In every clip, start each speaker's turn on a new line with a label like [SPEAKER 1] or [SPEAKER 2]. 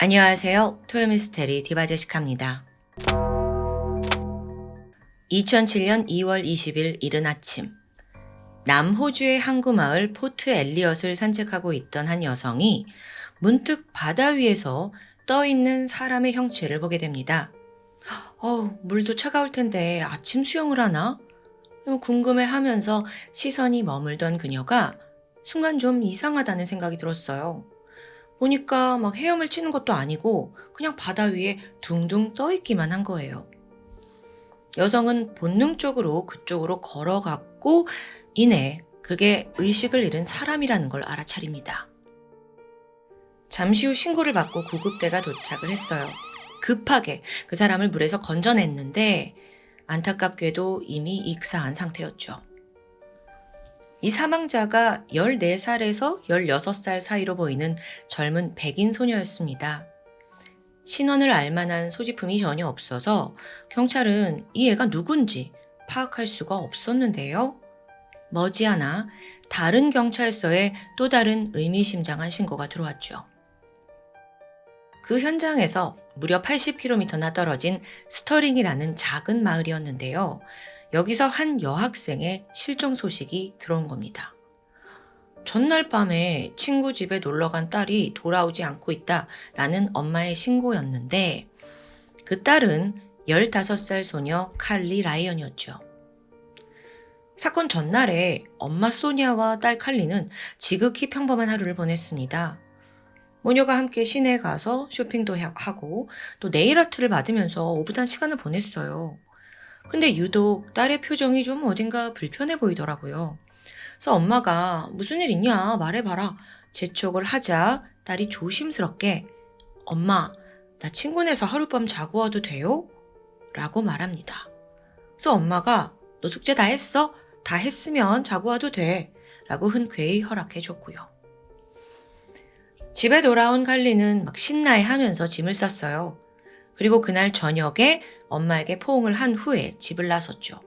[SPEAKER 1] 안녕하세요. 토요미스테리 디바제시카입니다. 2007년 2월 20일 이른 아침, 남호주의 항구 마을 포트 엘리엇을 산책하고 있던 한 여성이 문득 바다 위에서 떠있는 사람의 형체를 보게 됩니다. 물도 차가울 텐데 아침 수영을 하나? 궁금해하면서 시선이 머물던 그녀가 순간 좀 이상하다는 생각이 들었어요. 보니까 막 헤엄을 치는 것도 아니고 그냥 바다 위에 둥둥 떠있기만 한 거예요. 여성은 본능적으로 그쪽으로 걸어갔고 이내 그게 의식을 잃은 사람이라는 걸 알아차립니다. 잠시 후 신고를 받고 구급대가 도착을 했어요. 급하게 그 사람을 물에서 건져냈는데 안타깝게도 이미 익사한 상태였죠. 이 사망자가 14살에서 16살 사이로 보이는 젊은 백인 소녀였습니다. 신원을 알만한 소지품이 전혀 없어서 경찰은 이 애가 누군지 파악할 수가 없었는데요. 머지않아 다른 경찰서에 또 다른 의미심장한 신고가 들어왔죠. 그 현장에서 무려 80km나 떨어진 스터링이라는 작은 마을이었는데요. 여기서 한 여학생의 실종 소식이 들어온 겁니다. 전날 밤에 친구 집에 놀러간 딸이 돌아오지 않고 있다라는 엄마의 신고였는데 그 딸은 15살 소녀 칼리 라이언이었죠. 사건 전날에 엄마 소니아와 딸 칼리는 지극히 평범한 하루를 보냈습니다. 모녀가 함께 시내에 가서 쇼핑도 하고 또 네일 아트를 받으면서 오붓한 시간을 보냈어요. 근데 유독 딸의 표정이 좀 어딘가 불편해 보이더라고요. 그래서 엄마가 무슨 일 있냐 말해봐라 재촉을 하자 딸이 조심스럽게 엄마 나 친구네서 하룻밤 자고 와도 돼요? 라고 말합니다. 그래서 엄마가 너 숙제 다 했어? 다 했으면 자고 와도 돼 라고 흔쾌히 허락해 줬고요. 집에 돌아온 칼리는 막 신나해하면서 짐을 쌌어요. 그리고 그날 저녁에 엄마에게 포옹을 한 후에 집을 나섰죠.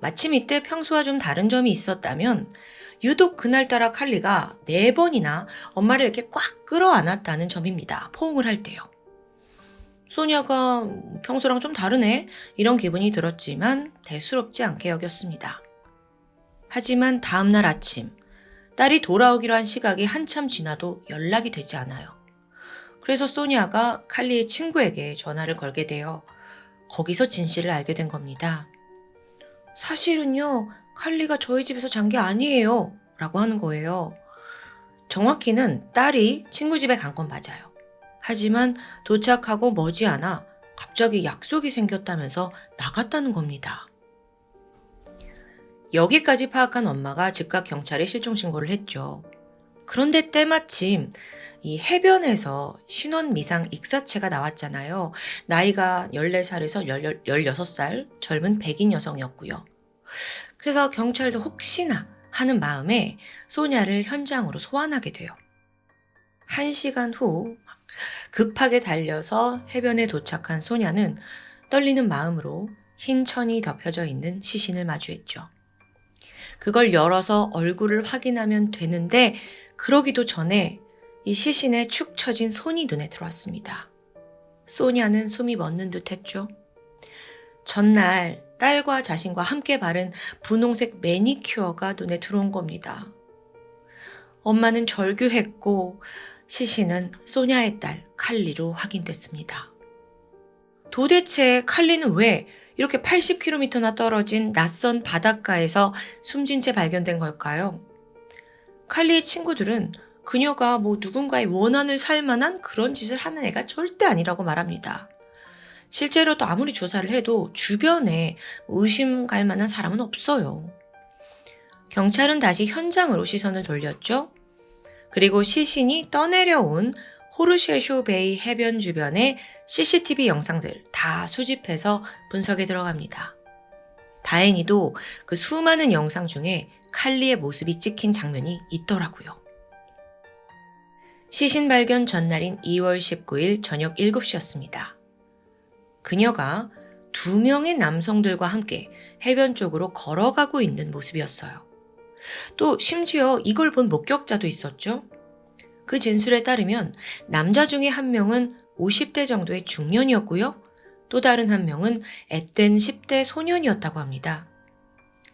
[SPEAKER 1] 마침 이때 평소와 좀 다른 점이 있었다면 유독 그날따라 칼리가 4번이나 엄마를 이렇게 꽉 끌어안았다는 점입니다. 포옹을 할 때요. 소녀가 평소랑 좀 다르네 이런 기분이 들었지만 대수롭지 않게 여겼습니다. 하지만 다음날 아침 딸이 돌아오기로 한 시각이 한참 지나도 연락이 되지 않아요. 그래서 소니아가 칼리의 친구에게 전화를 걸게 되어 거기서 진실을 알게 된 겁니다. 사실은요, 칼리가 저희 집에서 잔 게 아니에요 라고 하는 거예요. 정확히는 딸이 친구 집에 간 건 맞아요. 하지만 도착하고 머지않아 갑자기 약속이 생겼다면서 나갔다는 겁니다. 여기까지 파악한 엄마가 즉각 경찰에 실종신고를 했죠. 그런데 때마침 이 해변에서 신원 미상 익사체가 나왔잖아요. 나이가 14살에서 16살 젊은 백인 여성이었고요. 그래서 경찰도 혹시나 하는 마음에 소냐를 현장으로 소환하게 돼요. 1시간 후 급하게 달려서 해변에 도착한 소냐는 떨리는 마음으로 흰 천이 덮여져 있는 시신을 마주했죠. 그걸 열어서 얼굴을 확인하면 되는데 그러기도 전에 이 시신에 축 처진 손이 눈에 들어왔습니다. 소냐는 숨이 멎는 듯 했죠. 전날 딸과 자신과 함께 바른 분홍색 매니큐어가 눈에 들어온 겁니다. 엄마는 절규했고 시신은 소냐의 딸 칼리로 확인됐습니다. 도대체 칼리는 왜 이렇게 80km나 떨어진 낯선 바닷가에서 숨진 채 발견된 걸까요? 칼리의 친구들은 그녀가 누군가의 원한을 살 만한 그런 짓을 하는 애가 절대 아니라고 말합니다. 실제로도 아무리 조사를 해도 주변에 의심 갈 만한 사람은 없어요. 경찰은 다시 현장으로 시선을 돌렸죠. 그리고 시신이 떠내려온 호르쉐쇼 베이 해변 주변의 CCTV 영상들 다 수집해서 분석에 들어갑니다. 다행히도 그 수많은 영상 중에 칼리의 모습이 찍힌 장면이 있더라고요. 시신 발견 전날인 2월 19일 저녁 7시였습니다. 그녀가 2명의 남성들과 함께 해변 쪽으로 걸어가고 있는 모습이었어요. 또 심지어 이걸 본 목격자도 있었죠. 그 진술에 따르면 남자 중에 한 명은 50대 정도의 중년이었고요. 또 다른 한 명은 앳된 10대 소년이었다고 합니다.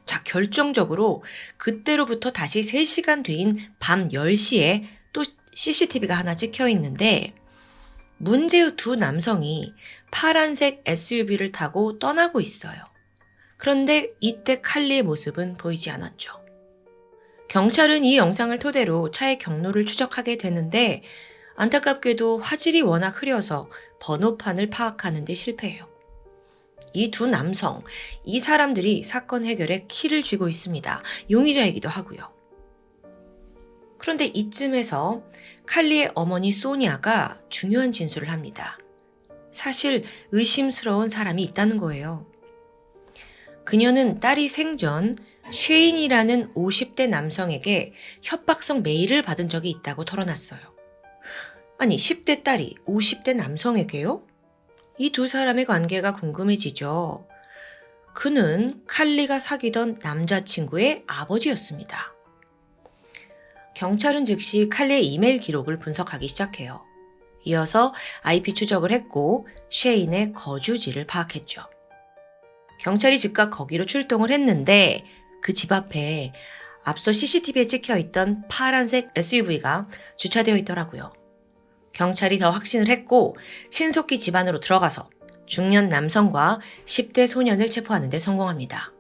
[SPEAKER 1] 자, 결정적으로 그때로부터 다시 3시간 뒤인 밤 10시에 또 CCTV가 하나 찍혀 있는데 문제의 두 남성이 파란색 SUV를 타고 떠나고 있어요. 그런데 이때 칼리의 모습은 보이지 않았죠. 경찰은 이 영상을 토대로 차의 경로를 추적하게 되는데 안타깝게도 화질이 워낙 흐려서 번호판을 파악하는 데 실패해요. 이 두 남성, 이 사람들이 사건 해결에 키를 쥐고 있습니다. 용의자이기도 하고요. 그런데 이쯤에서 칼리의 어머니 소니아가 중요한 진술을 합니다. 사실 의심스러운 사람이 있다는 거예요. 그녀는 딸이 생전 쉐인이라는 50대 남성에게 협박성 메일을 받은 적이 있다고 털어놨어요. 아니, 10대 딸이 50대 남성에게요? 이 두 사람의 관계가 궁금해지죠. 그는 칼리가 사귀던 남자친구의 아버지였습니다. 경찰은 즉시 칼리의 이메일 기록을 분석하기 시작해요. 이어서 IP 추적을 했고 쉐인의 거주지를 파악했죠. 경찰이 즉각 거기로 출동을 했는데 그 집 앞에 앞서 CCTV에 찍혀있던 파란색 SUV가 주차되어 있더라고요. 경찰이 더 확신을 했고 신속히 집 안으로 들어가서 중년 남성과 10대 소년을 체포하는 데 성공합니다.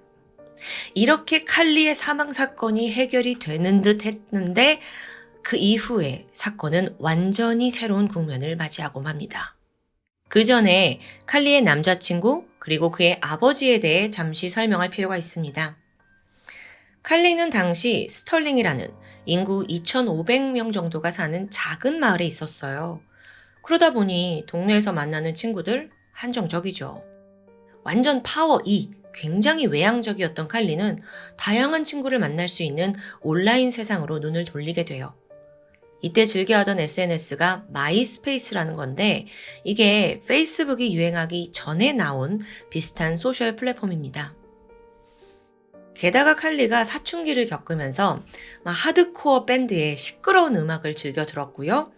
[SPEAKER 1] 이렇게 칼리의 사망 사건이 해결이 되는 듯 했는데 그 이후에 사건은 완전히 새로운 국면을 맞이하고 맙니다. 그 전에 칼리의 남자친구 그리고 그의 아버지에 대해 잠시 설명할 필요가 있습니다. 칼리는 당시 스털링이라는 인구 2,500명 정도가 사는 작은 마을에 있었어요. 그러다 보니 동네에서 만나는 친구들 한정적이죠. 완전 파워 2, 굉장히 외향적이었던 칼리는 다양한 친구를 만날 수 있는 온라인 세상으로 눈을 돌리게 돼요. 이때 즐겨하던 SNS가 마이스페이스라는 건데 이게 페이스북이 유행하기 전에 나온 비슷한 소셜 플랫폼입니다. 게다가 칼리가 사춘기를 겪으면서 하드코어 밴드의 시끄러운 음악을 즐겨 들었고요.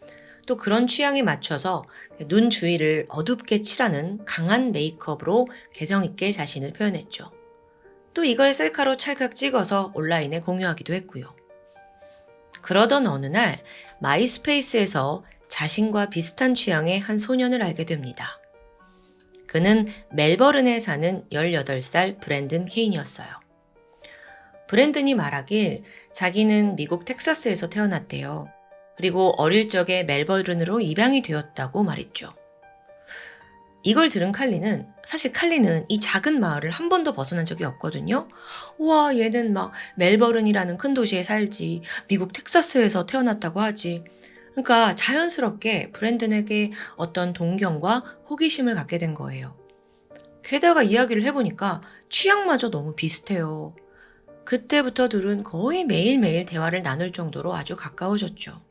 [SPEAKER 1] 또 그런 취향에 맞춰서 눈 주위를 어둡게 칠하는 강한 메이크업으로 개성있게 자신을 표현했죠. 또 이걸 셀카로 찰칵 찍어서 온라인에 공유하기도 했고요. 그러던 어느 날 마이스페이스에서 자신과 비슷한 취향의 한 소년을 알게 됩니다. 그는 멜버른에 사는 18살 브랜든 케인이었어요. 브랜든이 말하길 자기는 미국 텍사스에서 태어났대요. 그리고 어릴 적에 멜버른으로 입양이 되었다고 말했죠. 이걸 들은 칼리는 사실 칼리는 이 작은 마을을 한 번도 벗어난 적이 없거든요. 우와, 얘는 막 멜버른이라는 큰 도시에 살지, 미국 텍사스에서 태어났다고 하지. 그러니까 자연스럽게 브랜든에게 어떤 동경과 호기심을 갖게 된 거예요. 게다가 이야기를 해보니까 취향마저 너무 비슷해요. 그때부터 둘은 거의 매일매일 대화를 나눌 정도로 아주 가까워졌죠.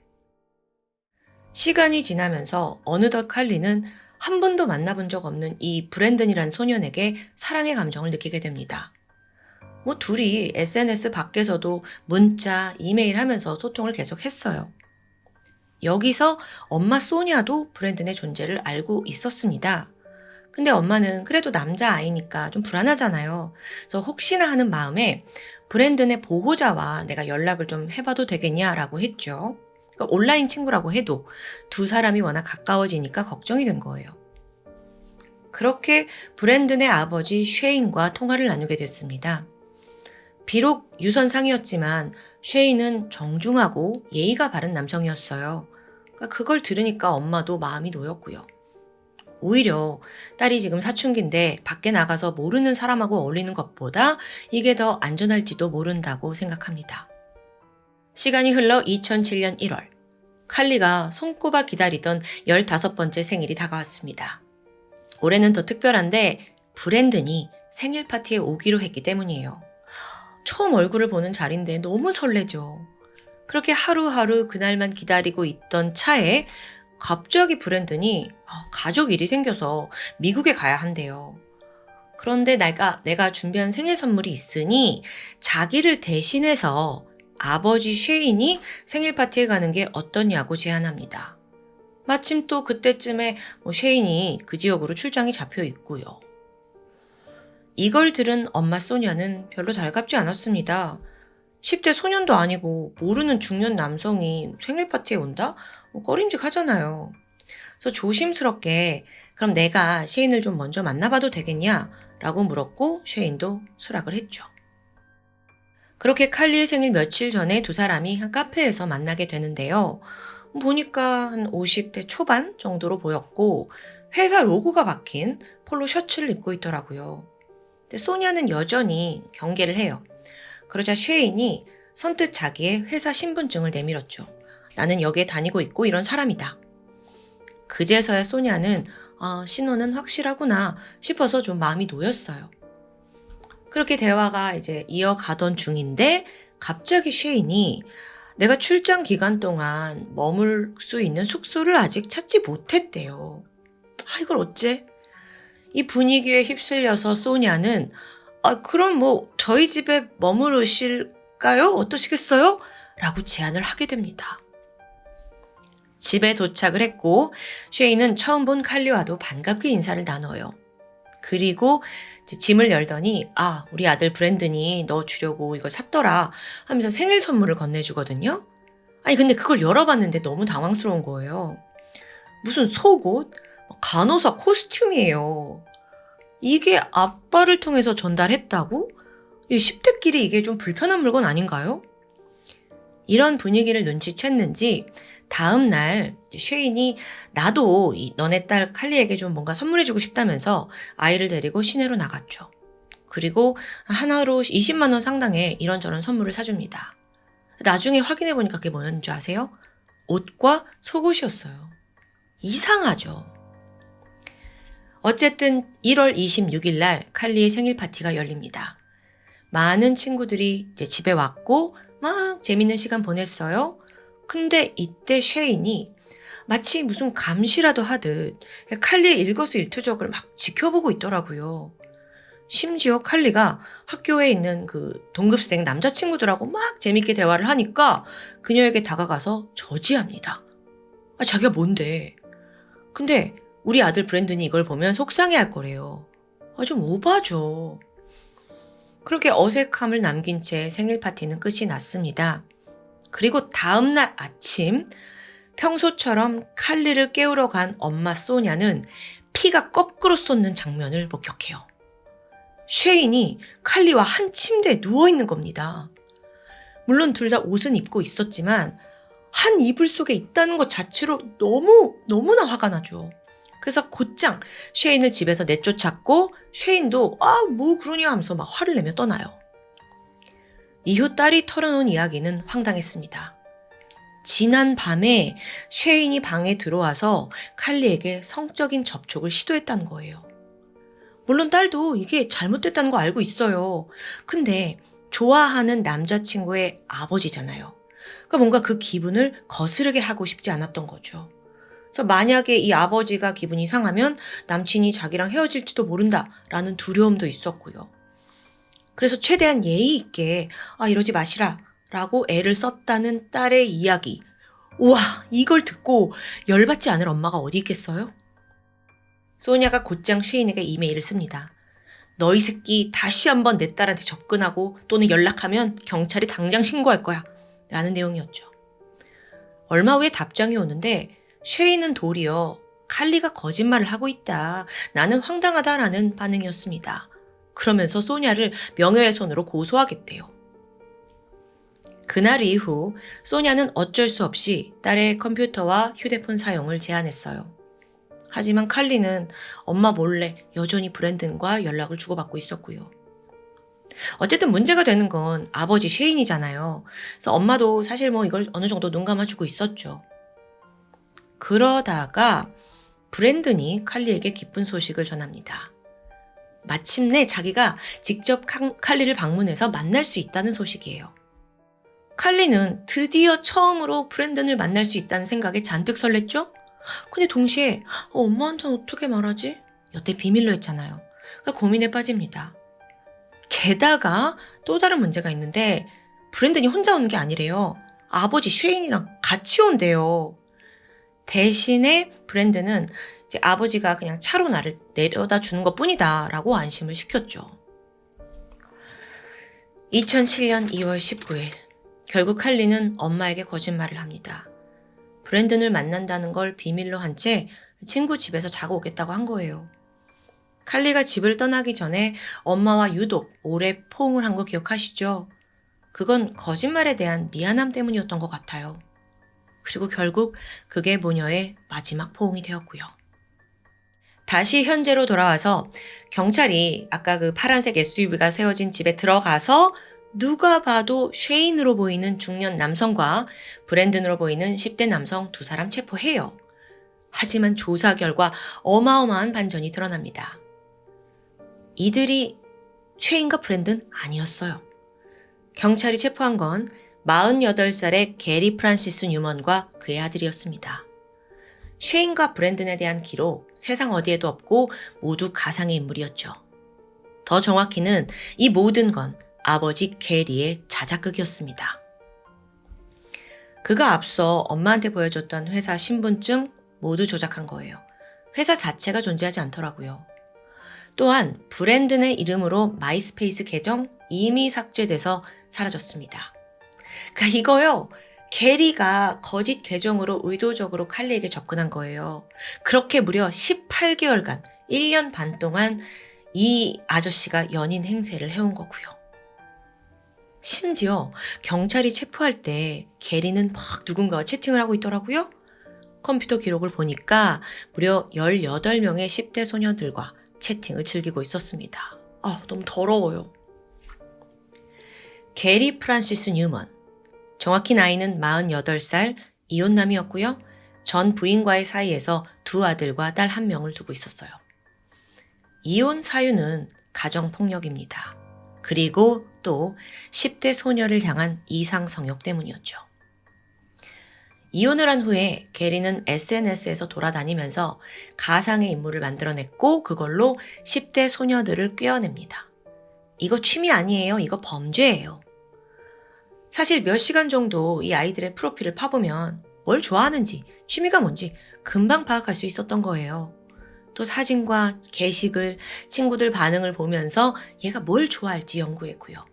[SPEAKER 1] 시간이 지나면서 어느덧 칼리는 한 번도 만나본 적 없는 이 브랜든이란 소년에게 사랑의 감정을 느끼게 됩니다. 둘이 SNS 밖에서도 문자, 이메일 하면서 소통을 계속 했어요. 여기서 엄마 소니아도 브랜든의 존재를 알고 있었습니다. 근데 엄마는 그래도 남자아이니까 좀 불안하잖아요. 그래서 혹시나 하는 마음에 브랜든의 보호자와 내가 연락을 좀 해봐도 되겠냐라고 했죠. 그러니까 온라인 친구라고 해도 두 사람이 워낙 가까워지니까 걱정이 된 거예요. 그렇게 브랜든의 아버지 쉐인과 통화를 나누게 됐습니다. 비록 유선상이었지만 쉐인은 정중하고 예의가 바른 남성이었어요. 그러니까 그걸 들으니까 엄마도 마음이 놓였고요. 오히려 딸이 지금 사춘기인데 밖에 나가서 모르는 사람하고 어울리는 것보다 이게 더 안전할지도 모른다고 생각합니다. 시간이 흘러 2007년 1월, 칼리가 손꼽아 기다리던 15번째 생일이 다가왔습니다. 올해는 더 특별한데 브랜든이 생일 파티에 오기로 했기 때문이에요. 처음 얼굴을 보는 자리인데 너무 설레죠. 그렇게 하루하루 그날만 기다리고 있던 차에 갑자기 브랜든이 가족 일이 생겨서 미국에 가야 한대요. 그런데 내가 준비한 생일 선물이 있으니 자기를 대신해서 아버지 쉐인이 생일 파티에 가는 게 어떠냐고 제안합니다. 마침 또 그때쯤에 쉐인이 그 지역으로 출장이 잡혀 있고요. 이걸 들은 엄마 소냐는 별로 달갑지 않았습니다. 10대 소년도 아니고 모르는 중년 남성이 생일 파티에 온다? 꺼림직하잖아요. 그래서 조심스럽게 그럼 내가 쉐인을 좀 먼저 만나봐도 되겠냐? 라고 물었고 쉐인도 수락을 했죠. 그렇게 칼리의 생일 며칠 전에 두 사람이 한 카페에서 만나게 되는데요. 보니까 한 50대 초반 정도로 보였고 회사 로고가 박힌 폴로 셔츠를 입고 있더라고요. 근데 소냐는 여전히 경계를 해요. 그러자 쉐인이 선뜻 자기의 회사 신분증을 내밀었죠. 나는 여기에 다니고 있고 이런 사람이다. 그제서야 소냐는 신원은 확실하구나 싶어서 좀 마음이 놓였어요. 그렇게 대화가 이제 이어가던 중인데 갑자기 쉐인이 내가 출장 기간 동안 머물 수 있는 숙소를 아직 찾지 못했대요. 이걸 어째? 이 분위기에 휩쓸려서 소냐는 그럼 저희 집에 머무르실까요? 어떠시겠어요? 라고 제안을 하게 됩니다. 집에 도착을 했고 쉐인은 처음 본 칼리와도 반갑게 인사를 나눠요. 그리고 짐을 열더니 우리 아들 브랜든이 너 주려고 이걸 샀더라 하면서 생일 선물을 건네주거든요. 근데 그걸 열어봤는데 너무 당황스러운 거예요. 무슨 속옷? 간호사 코스튬이에요. 이게 아빠를 통해서 전달했다고? 10대끼리 이게 좀 불편한 물건 아닌가요? 이런 분위기를 눈치챘는지 다음 날 쉐인이 나도 너네 딸 칼리에게 좀 뭔가 선물해주고 싶다면서 아이를 데리고 시내로 나갔죠. 그리고 하나로 20만 원 상당의 이런저런 선물을 사줍니다. 나중에 확인해보니까 그게 뭐였는지 아세요? 옷과 속옷이었어요. 이상하죠. 어쨌든 1월 26일 날 칼리의 생일 파티가 열립니다. 많은 친구들이 이제 집에 왔고 막 재밌는 시간 보냈어요. 근데 이때 쉐인이 마치 무슨 감시라도 하듯 칼리의 일거수일투족을 막 지켜보고 있더라고요. 심지어 칼리가 학교에 있는 그 동급생 남자친구들하고 막 재밌게 대화를 하니까 그녀에게 다가가서 저지합니다. 자기가 뭔데? 근데 우리 아들 브랜든이 이걸 보면 속상해할 거래요. 좀 오바죠. 그렇게 어색함을 남긴 채 생일 파티는 끝이 났습니다. 그리고 다음날 아침 평소처럼 칼리를 깨우러 간 엄마 소냐는 피가 거꾸로 쏟는 장면을 목격해요. 쉐인이 칼리와 한 침대에 누워있는 겁니다. 물론 둘 다 옷은 입고 있었지만 한 이불 속에 있다는 것 자체로 너무나 화가 나죠. 그래서 곧장 쉐인을 집에서 내쫓았고 쉐인도 뭐 그러냐 하면서 막 화를 내며 떠나요. 이후 딸이 털어놓은 이야기는 황당했습니다. 지난 밤에 쉐인이 방에 들어와서 칼리에게 성적인 접촉을 시도했다는 거예요. 물론 딸도 이게 잘못됐다는 거 알고 있어요. 근데 좋아하는 남자친구의 아버지잖아요. 그러니까 뭔가 그 기분을 거스르게 하고 싶지 않았던 거죠. 그래서 만약에 이 아버지가 기분이 상하면 남친이 자기랑 헤어질지도 모른다라는 두려움도 있었고요. 그래서 최대한 예의 있게 이러지 마시라 라고 애를 썼다는 딸의 이야기. 우와, 이걸 듣고 열받지 않을 엄마가 어디 있겠어요? 소냐가 곧장 쉐인에게 이메일을 씁니다. 너희 새끼 다시 한번 내 딸한테 접근하고 또는 연락하면 경찰에 당장 신고할 거야 라는 내용이었죠. 얼마 후에 답장이 오는데 쉐인은 도리어 칼리가 거짓말을 하고 있다. 나는 황당하다라는 반응이었습니다. 그러면서 소냐를 명예훼손으로 고소하겠대요. 그날 이후 소냐는 어쩔 수 없이 딸의 컴퓨터와 휴대폰 사용을 제한했어요. 하지만 칼리는 엄마 몰래 여전히 브랜든과 연락을 주고받고 있었고요. 어쨌든 문제가 되는 건 아버지 쉐인이잖아요. 그래서 엄마도 사실 이걸 어느 정도 눈 감아주고 있었죠. 그러다가 브랜든이 칼리에게 기쁜 소식을 전합니다. 마침내 자기가 직접 칼리를 방문해서 만날 수 있다는 소식이에요. 칼리는 드디어 처음으로 브랜든을 만날 수 있다는 생각에 잔뜩 설렜죠? 근데 동시에 엄마한테는 어떻게 말하지? 여태 비밀로 했잖아요. 그러니까 고민에 빠집니다. 게다가 또 다른 문제가 있는데 브랜든이 혼자 오는 게 아니래요. 아버지 쉐인이랑 같이 온대요. 대신에 브랜든은 이제 아버지가 그냥 차로 나를 내려다 주는 것 뿐이다 라고 안심을 시켰죠. 2007년 2월 19일 결국 칼리는 엄마에게 거짓말을 합니다. 브랜든을 만난다는 걸 비밀로 한 채 친구 집에서 자고 오겠다고 한 거예요. 칼리가 집을 떠나기 전에 엄마와 유독 오래 포옹을 한 거 기억하시죠? 그건 거짓말에 대한 미안함 때문이었던 것 같아요. 그리고 결국 그게 모녀의 마지막 포옹이 되었고요. 다시 현재로 돌아와서 경찰이 아까 그 파란색 SUV가 세워진 집에 들어가서 누가 봐도 쉐인으로 보이는 중년 남성과 브랜든으로 보이는 10대 남성 두 사람 체포해요. 하지만 조사 결과 어마어마한 반전이 드러납니다. 이들이 쉐인과 브랜든 아니었어요. 경찰이 체포한 건 48살의 게리 프란시스 뉴먼과 그의 아들이었습니다. 쉐인과 브랜든에 대한 기록 세상 어디에도 없고 모두 가상의 인물이었죠. 더 정확히는 이 모든 건 아버지 게리의 자작극이었습니다. 그가 앞서 엄마한테 보여줬던 회사 신분증 모두 조작한 거예요. 회사 자체가 존재하지 않더라고요. 또한 브랜든의 이름으로 마이스페이스 계정 이미 삭제돼서 사라졌습니다. 그러니까 이거요. 게리가 거짓 계정으로 의도적으로 칼리에게 접근한 거예요. 그렇게 무려 18개월간 1년 반 동안 이 아저씨가 연인 행세를 해온 거고요. 심지어 경찰이 체포할 때 게리는 막 누군가와 채팅을 하고 있더라고요. 컴퓨터 기록을 보니까 무려 18명의 10대 소녀들과 채팅을 즐기고 있었습니다. 너무 더러워요. 게리 프란시스 뉴먼. 정확히 나이는 48살 이혼남이었고요. 전 부인과의 사이에서 두 아들과 딸 한 명을 두고 있었어요. 이혼 사유는 가정폭력입니다. 그리고 또 10대 소녀를 향한 이상성욕 때문이었죠. 이혼을 한 후에 게리는 SNS에서 돌아다니면서 가상의 인물을 만들어냈고 그걸로 10대 소녀들을 꿰어냅니다. 이거 취미 아니에요. 이거 범죄예요. 사실 몇 시간 정도 이 아이들의 프로필을 파보면 뭘 좋아하는지, 취미가 뭔지 금방 파악할 수 있었던 거예요. 또 사진과 게시글, 친구들 반응을 보면서 얘가 뭘 좋아할지 연구했고요.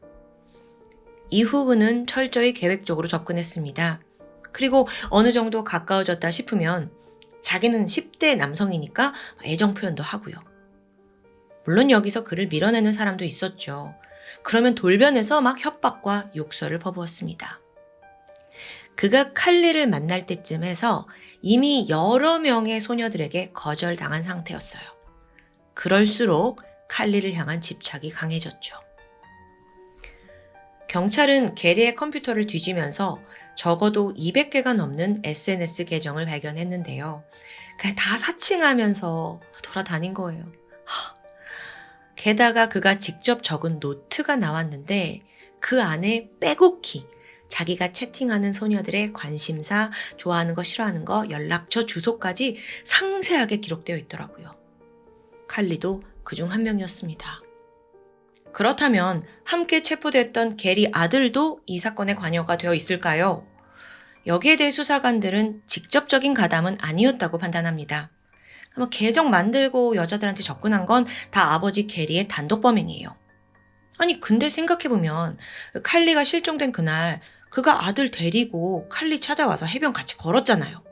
[SPEAKER 1] 이후 그는 철저히 계획적으로 접근했습니다. 그리고 어느 정도 가까워졌다 싶으면 자기는 10대 남성이니까 애정 표현도 하고요. 물론 여기서 그를 밀어내는 사람도 있었죠. 그러면 돌변해서 막 협박과 욕설을 퍼부었습니다. 그가 칼리를 만날 때쯤 해서 이미 여러 명의 소녀들에게 거절당한 상태였어요. 그럴수록 칼리를 향한 집착이 강해졌죠. 경찰은 게리의 컴퓨터를 뒤지면서 적어도 200개가 넘는 SNS 계정을 발견했는데요. 다 사칭하면서 돌아다닌 거예요. 게다가 그가 직접 적은 노트가 나왔는데 그 안에 빼곡히 자기가 채팅하는 소녀들의 관심사, 좋아하는 거, 싫어하는 거, 연락처, 주소까지 상세하게 기록되어 있더라고요. 칼리도 그중 한 명이었습니다. 그렇다면 함께 체포됐던 게리 아들도 이 사건에 관여가 되어 있을까요? 여기에 대해 수사관들은 직접적인 가담은 아니었다고 판단합니다. 계정 만들고 여자들한테 접근한 건 다 아버지 게리의 단독 범행이에요. 아니 근데 생각해보면 칼리가 실종된 그날 그가 아들 데리고 칼리 찾아와서 해변 같이 걸었잖아요.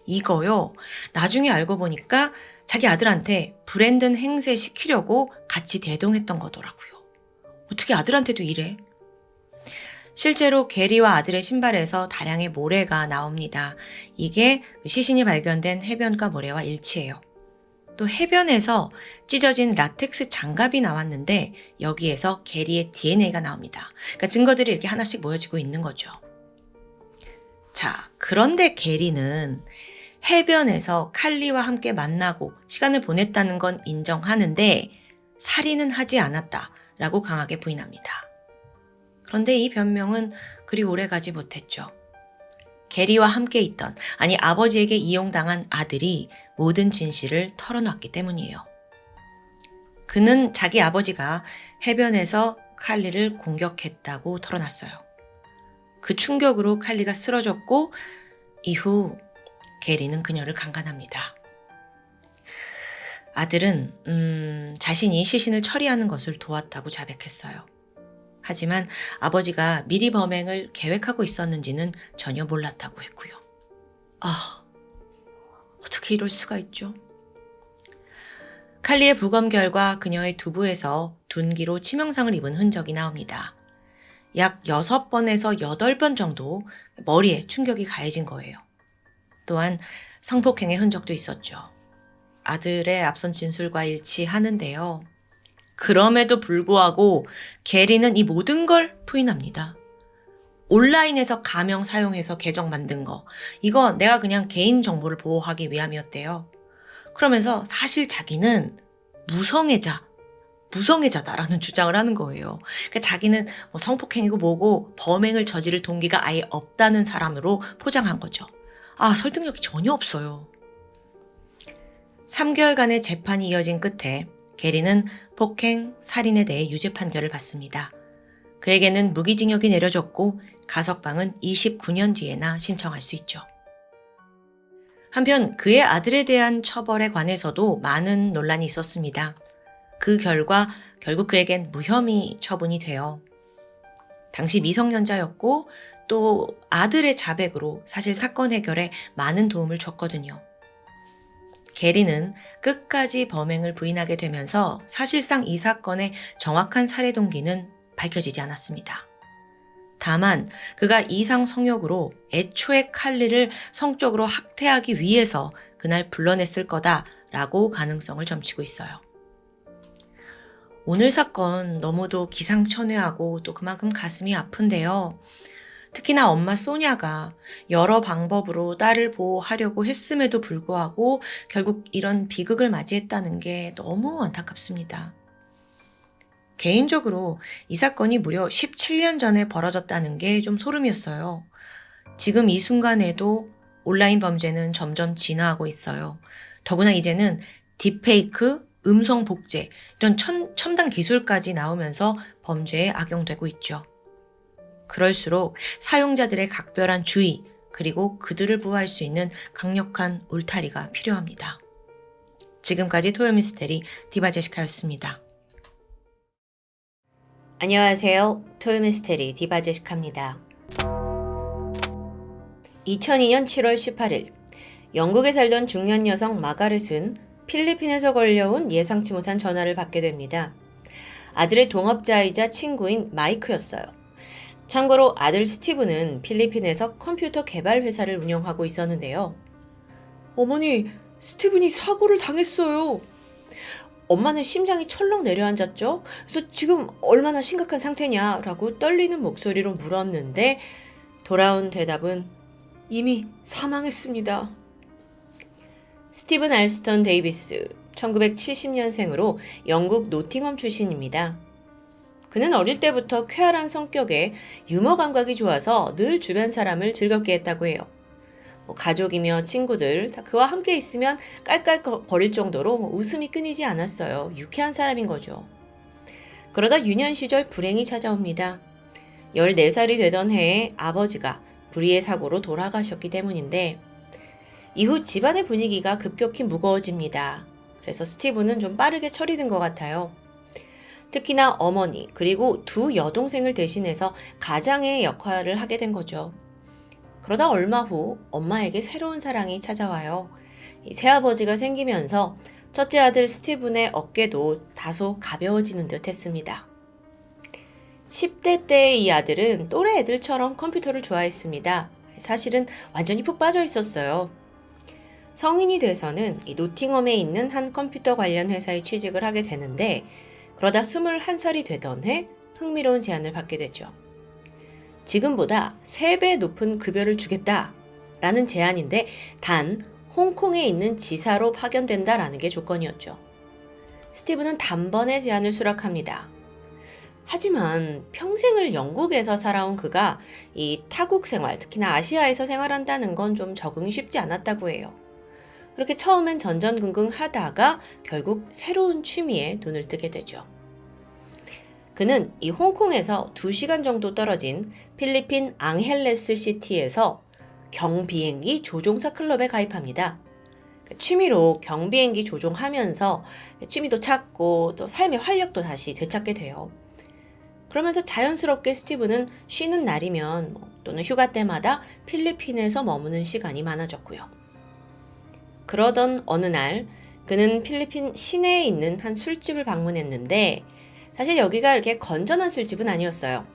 [SPEAKER 1] 이거요. 나중에 알고 보니까 자기 아들한테 브랜든 행세 시키려고 같이 대동했던 거더라고요. 어떻게 아들한테도 이래? 실제로 게리와 아들의 신발에서 다량의 모래가 나옵니다. 이게 시신이 발견된 해변가 모래와 일치해요. 또 해변에서 찢어진 라텍스 장갑이 나왔는데 여기에서 게리의 DNA가 나옵니다. 그러니까 증거들이 이렇게 하나씩 모여지고 있는 거죠. 자, 그런데 게리는 해변에서 칼리와 함께 만나고 시간을 보냈다는 건 인정하는데 살인은 하지 않았다라고 강하게 부인합니다. 그런데 이 변명은 그리 오래가지 못했죠. 게리와 함께 있던, 아니 아버지에게 이용당한 아들이 모든 진실을 털어놨기 때문이에요. 그는 자기 아버지가 해변에서 칼리를 공격했다고 털어놨어요. 그 충격으로 칼리가 쓰러졌고 이후 게리는 그녀를 강간합니다. 아들은 자신이 시신을 처리하는 것을 도왔다고 자백했어요. 하지만 아버지가 미리 범행을 계획하고 있었는지는 전혀 몰랐다고 했고요. 어떻게 이럴 수가 있죠? 칼리의 부검 결과 그녀의 두부에서 둔기로 치명상을 입은 흔적이 나옵니다. 약 6번에서 8번 정도 머리에 충격이 가해진 거예요. 또한 성폭행의 흔적도 있었죠. 아들의 앞선 진술과 일치하는데요. 그럼에도 불구하고 게리는 이 모든 걸 부인합니다. 온라인에서 가명 사용해서 계정 만든 거, 이거 내가 그냥 개인정보를 보호하기 위함이었대요. 그러면서 사실 자기는 무성애자다라는 주장을 하는 거예요. 그러니까 자기는 성폭행이고 뭐고 범행을 저지를 동기가 아예 없다는 사람으로 포장한 거죠. 설득력이 전혀 없어요. 3개월간의 재판이 이어진 끝에 게리는 폭행, 살인에 대해 유죄 판결을 받습니다. 그에게는 무기징역이 내려졌고 가석방은 29년 뒤에나 신청할 수 있죠. 한편 그의 아들에 대한 처벌에 관해서도 많은 논란이 있었습니다. 그 결과 결국 그에겐 무혐의 처분이 돼요. 당시 미성년자였고 또 아들의 자백으로 사실 사건 해결에 많은 도움을 줬거든요. 게리는 끝까지 범행을 부인하게 되면서 사실상 이 사건의 정확한 살해 동기는 밝혀지지 않았습니다. 다만 그가 이상 성욕으로 애초에 칼리를 성적으로 학대하기 위해서 그날 불러냈을 거다라고 가능성을 점치고 있어요. 오늘 사건 너무도 기상천외하고 또 그만큼 가슴이 아픈데요. 특히나 엄마 소냐가 여러 방법으로 딸을 보호하려고 했음에도 불구하고 결국 이런 비극을 맞이했다는 게 너무 안타깝습니다. 개인적으로 이 사건이 무려 17년 전에 벌어졌다는 게 좀 소름이었어요. 지금 이 순간에도 온라인 범죄는 점점 진화하고 있어요. 더구나 이제는 딥페이크, 음성 복제 이런 첨단 기술까지 나오면서 범죄에 악용되고 있죠. 그럴수록 사용자들의 각별한 주의 그리고 그들을 보호할 수 있는 강력한 울타리가 필요합니다. 지금까지 토요미스테리 디바제시카였습니다. 안녕하세요. 토요미스테리 디바제시카입니다. 2002년 7월 18일 영국에 살던 중년 여성 마가렛은 필리핀에서 걸려온 예상치 못한 전화를 받게 됩니다. 아들의 동업자이자 친구인 마이크였어요. 참고로 아들 스티브는 필리핀에서 컴퓨터 개발 회사를 운영하고 있었는데요. 어머니, 스티븐이 사고를 당했어요. 엄마는 심장이 철렁 내려앉았죠. 그래서 지금 얼마나 심각한 상태냐라고 떨리는 목소리로 물었는데 돌아온 대답은 이미 사망했습니다. 스티븐 알스턴 데이비스, 1970년생으로 영국 노팅엄 출신입니다. 그는 어릴 때부터 쾌활한 성격에 유머 감각이 좋아서 늘 주변 사람을 즐겁게 했다고 해요. 가족이며 친구들 다 그와 함께 있으면 깔깔거릴 정도로 웃음이 끊이지 않았어요. 유쾌한 사람인 거죠. 그러다 유년 시절 불행이 찾아옵니다. 14살이 되던 해에 아버지가 불의의 사고로 돌아가셨기 때문인데 이후 집안의 분위기가 급격히 무거워집니다. 그래서 스티브는 좀 빠르게 처리된 것 같아요. 특히나 어머니 그리고 두 여동생을 대신해서 가장의 역할을 하게 된 거죠. 그러다 얼마 후 엄마에게 새로운 사랑이 찾아와요. 새아버지가 생기면서 첫째 아들 스티븐의 어깨도 다소 가벼워지는 듯 했습니다. 10대 때의 이 아들은 또래 애들처럼 컴퓨터를 좋아했습니다. 사실은 완전히 푹 빠져 있었어요. 성인이 돼서는 이 노팅엄에 있는 한 컴퓨터 관련 회사에 취직을 하게 되는데 그러다 21살이 되던 해 흥미로운 제안을 받게 되죠. 지금보다 3배 높은 급여를 주겠다라는 제안인데 단 홍콩에 있는 지사로 파견된다라는 게 조건이었죠. 스티브는 단번에 제안을 수락합니다. 하지만 평생을 영국에서 살아온 그가 이 타국 생활, 특히나 아시아에서 생활한다는 건 좀 적응이 쉽지 않았다고 해요. 그렇게 처음엔 전전긍긍 하다가 결국 새로운 취미에 눈을 뜨게 되죠. 그는 이 홍콩에서 2시간 정도 떨어진 필리핀 앙헬레스 시티에서 경비행기 조종사 클럽에 가입합니다. 취미로 경비행기 조종하면서 취미도 찾고 또 삶의 활력도 다시 되찾게 돼요. 그러면서 자연스럽게 스티브는 쉬는 날이면 또는 휴가 때마다 필리핀에서 머무는 시간이 많아졌고요. 그러던 어느 날 그는 필리핀 시내에 있는 한 술집을 방문했는데 사실 여기가 이렇게 건전한 술집은 아니었어요.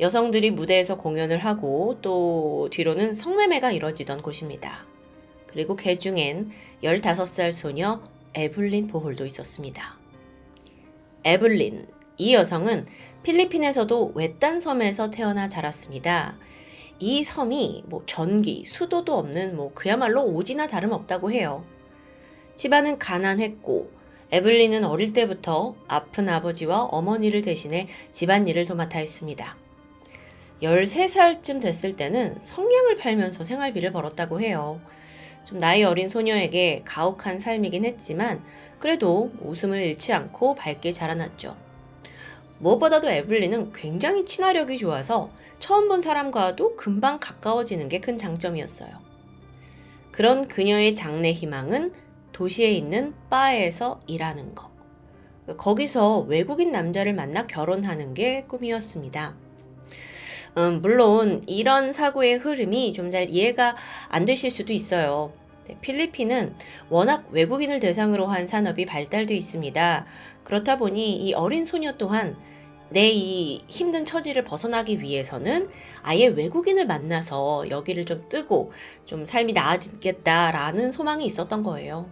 [SPEAKER 1] 여성들이 무대에서 공연을 하고 또 뒤로는 성매매가 이뤄지던 곳입니다. 그리고 그 중엔 15살 소녀 에블린 보홀도 있었습니다. 에블린, 이 여성은 필리핀에서도 외딴 섬에서 태어나 자랐습니다. 이 섬이 전기, 수도도 없는 그야말로 오지나 다름없다고 해요. 집안은 가난했고 에블린은 어릴 때부터 아픈 아버지와 어머니를 대신해 집안일을 도맡아 했습니다. 13살쯤 됐을 때는 성냥을 팔면서 생활비를 벌었다고 해요. 좀 나이 어린 소녀에게 가혹한 삶이긴 했지만 그래도 웃음을 잃지 않고 밝게 자라났죠. 무엇보다도 에블린은 굉장히 친화력이 좋아서 처음 본 사람과도 금방 가까워지는 게 큰 장점이었어요. 그런 그녀의 장래 희망은 도시에 있는 바에서 일하는 것. 거기서 외국인 남자를 만나 결혼하는 게 꿈이었습니다. 물론 이런 사고의 흐름이 좀 잘 이해가 안 되실 수도 있어요. 필리핀은 워낙 외국인을 대상으로 한 산업이 발달되어 있습니다. 그렇다 보니 이 어린 소녀 또한 내 이 힘든 처지를 벗어나기 위해서는 아예 외국인을 만나서 여기를 좀 뜨고 좀 삶이 나아지겠다라는 소망이 있었던 거예요.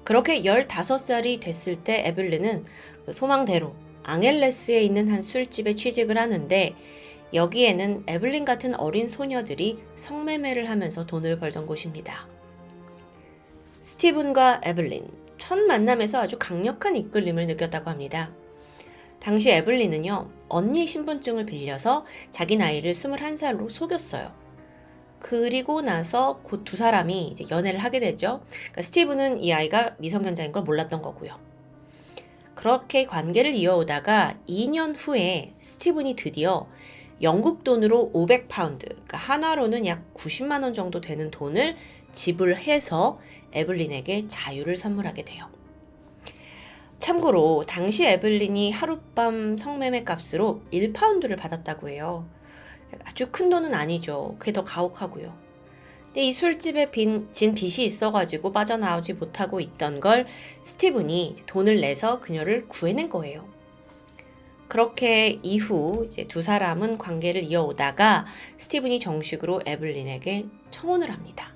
[SPEAKER 1] 그렇게 15살이 됐을 때 에블린은 그 소망대로 앙헬레스에 있는 한 술집에 취직을 하는데 여기에는 에블린 같은 어린 소녀들이 성매매를 하면서 돈을 벌던 곳입니다. 스티븐과 에블린, 첫 만남에서 아주 강력한 이끌림을 느꼈다고 합니다. 당시 에블린은요, 언니 신분증을 빌려서 자기 나이를 21살로 속였어요. 그리고 나서 곧 두 사람이 이제 연애를 하게 되죠. 그러니까 스티븐은 이 아이가 미성년자인 걸 몰랐던 거고요. 그렇게 관계를 이어오다가 2년 후에 스티븐이 드디어 영국 돈으로 500파운드, 그러니까 한화로는 약 90만 원 정도 되는 돈을 지불해서 에블린에게 자유를 선물하게 돼요. 참고로 당시 에블린이 하룻밤 성매매 값으로 1파운드를 받았다고 해요. 아주 큰 돈은 아니죠. 그게 더 가혹하고요. 근데 이 술집에 진 빚이 있어가지고 빠져나오지 못하고 있던 걸 스티븐이 돈을 내서 그녀를 구해낸 거예요. 그렇게 이후 이제 두 사람은 관계를 이어오다가 스티븐이 정식으로 에블린에게 청혼을 합니다.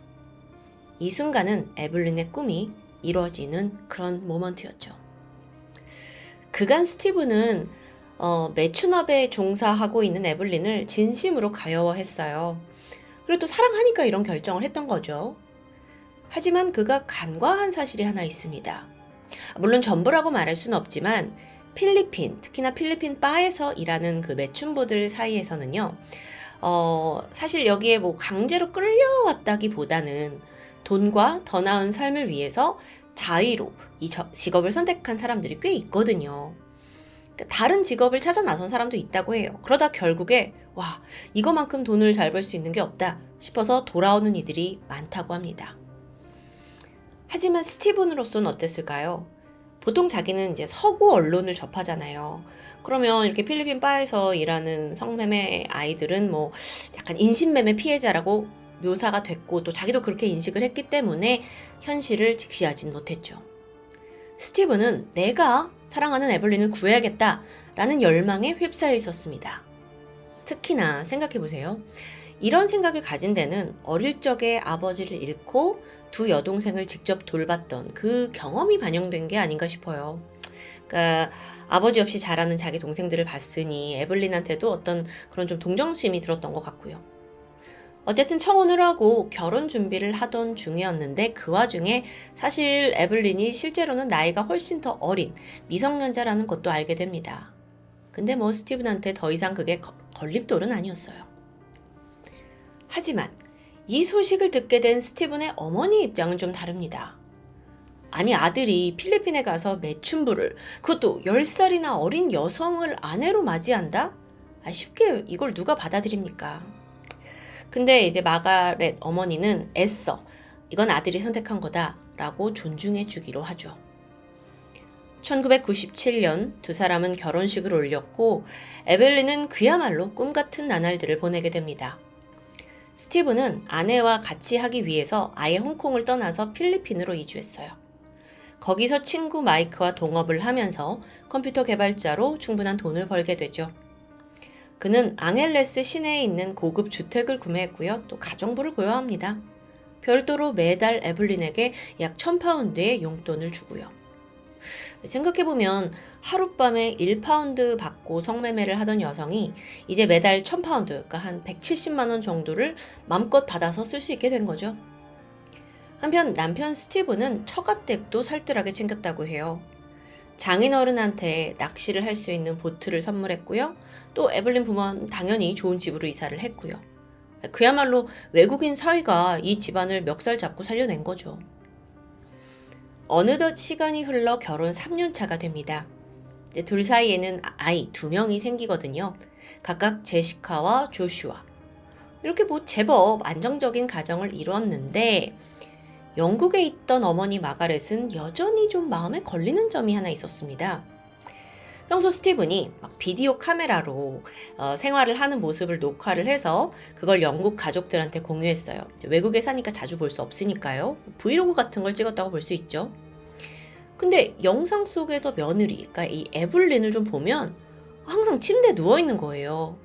[SPEAKER 1] 이 순간은 에블린의 꿈이 이루어지는 그런 모먼트였죠. 그간 스티븐은 매춘업에 종사하고 있는 에블린을 진심으로 가여워했어요. 그리고 또 사랑하니까 이런 결정을 했던 거죠. 하지만 그가 간과한 사실이 하나 있습니다. 물론 전부라고 말할 수는 없지만 필리핀, 특히나 필리핀 바에서 일하는 그 매춘부들 사이에서는요. 사실 여기에 강제로 끌려왔다기보다는 돈과 더 나은 삶을 위해서 자의로 이 직업을 선택한 사람들이 꽤 있거든요. 다른 직업을 찾아 나선 사람도 있다고 해요. 그러다 결국에 이거만큼 돈을 잘 벌 수 있는 게 없다 싶어서 돌아오는 이들이 많다고 합니다. 하지만 스티븐으로서는 어땠을까요? 보통 자기는 이제 서구 언론을 접하잖아요. 그러면 이렇게 필리핀 바에서 일하는 성매매 아이들은 약간 인신매매 피해자라고 묘사가 됐고 또 자기도 그렇게 인식을 했기 때문에 현실을 직시하진 못했죠. 스티븐은 내가 사랑하는 에블린을 구해야겠다라는 열망에 휩싸여 있었습니다. 특히나 생각해보세요. 이런 생각을 가진 데는 어릴 적에 아버지를 잃고 두 여동생을 직접 돌봤던 그 경험이 반영된 게 아닌가 싶어요. 그러니까 아버지 없이 자라는 자기 동생들을 봤으니 에블린한테도 어떤 그런 좀 동정심이 들었던 것 같고요. 어쨌든 청혼을 하고 결혼 준비를 하던 중이었는데 그 와중에 사실 에블린이 실제로는 나이가 훨씬 더 어린 미성년자라는 것도 알게 됩니다. 근데 스티븐한테 더 이상 그게 걸림돌은 아니었어요. 하지만 이 소식을 듣게 된 스티븐의 어머니 입장은 좀 다릅니다.
[SPEAKER 2] 아니 아들이 필리핀에 가서 매춘부를, 그것도 10살이나 어린 여성을 아내로 맞이한다? 쉽게 이걸 누가 받아들입니까? 근데 이제 마가렛 어머니는 애써 이건 아들이 선택한 거다라고 존중해 주기로 하죠. 1997년 두 사람은 결혼식을 올렸고 에벨린은 그야말로 꿈같은 나날들을 보내게 됩니다. 스티브는 아내와 같이 하기 위해서 아예 홍콩을 떠나서 필리핀으로 이주했어요. 거기서 친구 마이크와 동업을 하면서 컴퓨터 개발자로 충분한 돈을 벌게 되죠. 그는 앙헬레스 시내에 있는 고급 주택을 구매했고요. 또 가정부를 고용합니다. 별도로 매달 에블린에게 약 1000파운드의 용돈을 주고요. 생각해보면 하룻밤에 1파운드 받고 성매매를 하던 여성이 이제 매달 1000파운드, 그러니까 한 170만 원 정도를 마음껏 받아서 쓸 수 있게 된 거죠. 한편 남편 스티브는 처가댁도 살뜰하게 챙겼다고 해요. 장인어른한테 낚시를 할 수 있는 보트를 선물했고요. 또 에블린 부모는 당연히 좋은 집으로 이사를 했고요. 그야말로 외국인 사위가 이 집안을 멱살 잡고 살려낸 거죠. 어느덧 시간이 흘러 결혼 3년 차가 됩니다. 둘 사이에는 아이 2명이 생기거든요. 각각 제시카와 조슈아. 이렇게 제법 안정적인 가정을 이루었는데 영국에 있던 어머니 마가렛은 여전히 좀 마음에 걸리는 점이 하나 있었습니다. 평소 스티븐이 비디오 카메라로 생활을 하는 모습을 녹화를 해서 그걸 영국 가족들한테 공유했어요. 외국에 사니까 자주 볼 수 없으니까요. 브이로그 같은 걸 찍었다고 볼 수 있죠. 근데 영상 속에서 며느리, 그러니까 이 에블린을 좀 보면 항상 침대에 누워있는 거예요.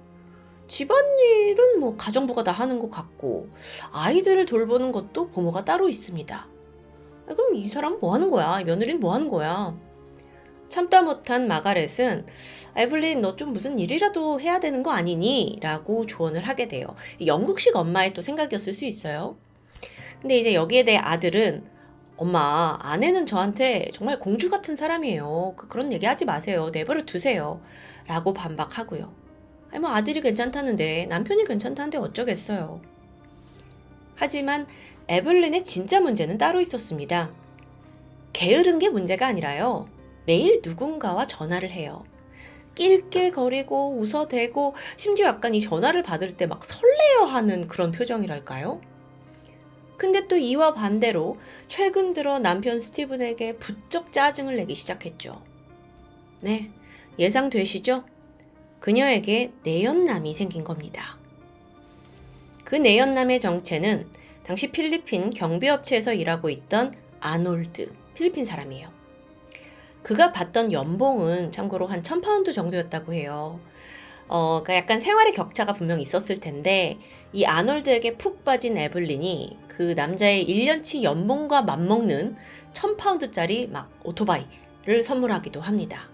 [SPEAKER 2] 집안일은 가정부가 다 하는 것 같고 아이들을 돌보는 것도 부모가 따로 있습니다. 그럼 이 사람은 뭐 하는 거야? 며느리는 뭐 하는 거야? 참다 못한 마가렛은 에블린 너 좀 무슨 일이라도 해야 되는 거 아니니? 라고 조언을 하게 돼요. 영국식 엄마의 또 생각이었을 수 있어요. 근데 이제 여기에 대해 아들은 엄마, 아내는 저한테 정말 공주 같은 사람이에요. 그런 얘기 하지 마세요. 내버려 두세요. 라고 반박하고요. 아들이 괜찮다는데 남편이 괜찮다는데 어쩌겠어요. 하지만 에블린의 진짜 문제는 따로 있었습니다. 게으른 게 문제가 아니라요. 매일 누군가와 전화를 해요. 낄낄거리고 웃어대고 심지어 약간 이 전화를 받을 때 막 설레어하는 그런 표정이랄까요? 근데 또 이와 반대로 최근 들어 남편 스티븐에게 부쩍 짜증을 내기 시작했죠. 네, 예상되시죠? 그녀에게 내연남이 생긴 겁니다. 그 내연남의 정체는 당시 필리핀 경비업체에서 일하고 있던 아놀드, 필리핀 사람이에요. 그가 받던 연봉은 참고로 한 1000파운드 정도였다고 해요. 그러니까 약간 생활의 격차가 분명히 있었을 텐데 이 아놀드에게 푹 빠진 에블린이 그 남자의 1년치 연봉과 맞먹는 1000파운드짜리 막 오토바이를 선물하기도 합니다.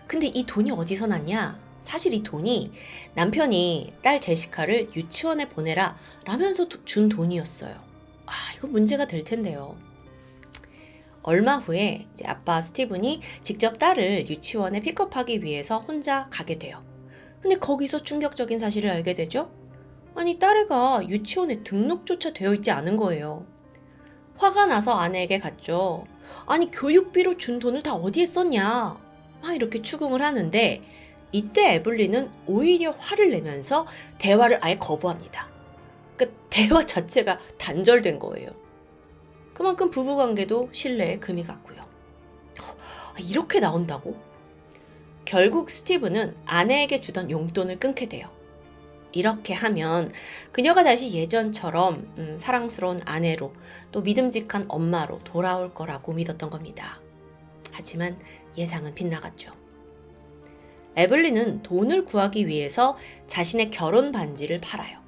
[SPEAKER 2] 근데 이 돈이 어디서 났냐? 사실 이 돈이 남편이 딸 제시카를 유치원에 보내라 라면서 준 돈이었어요. 이거 문제가 될 텐데요. 얼마 후에 이제 아빠 스티븐이 직접 딸을 유치원에 픽업하기 위해서 혼자 가게 돼요. 근데 거기서 충격적인 사실을 알게 되죠? 딸애가 유치원에 등록조차 되어 있지 않은 거예요. 화가 나서 아내에게 갔죠. 교육비로 준 돈을 다 어디에 썼냐? 이렇게 추궁을 하는데 이때 에블린은 오히려 화를 내면서 대화를 아예 거부합니다. 그러니까 대화 자체가 단절된 거예요. 그만큼 부부관계도 신뢰에 금이 갔고요. 이렇게 나온다고? 결국 스티브는 아내에게 주던 용돈을 끊게 돼요. 이렇게 하면 그녀가 다시 예전처럼 사랑스러운 아내로 또 믿음직한 엄마로 돌아올 거라고 믿었던 겁니다. 하지만 예상은 빗나갔죠. 에블린은 돈을 구하기 위해서 자신의 결혼 반지를 팔아요.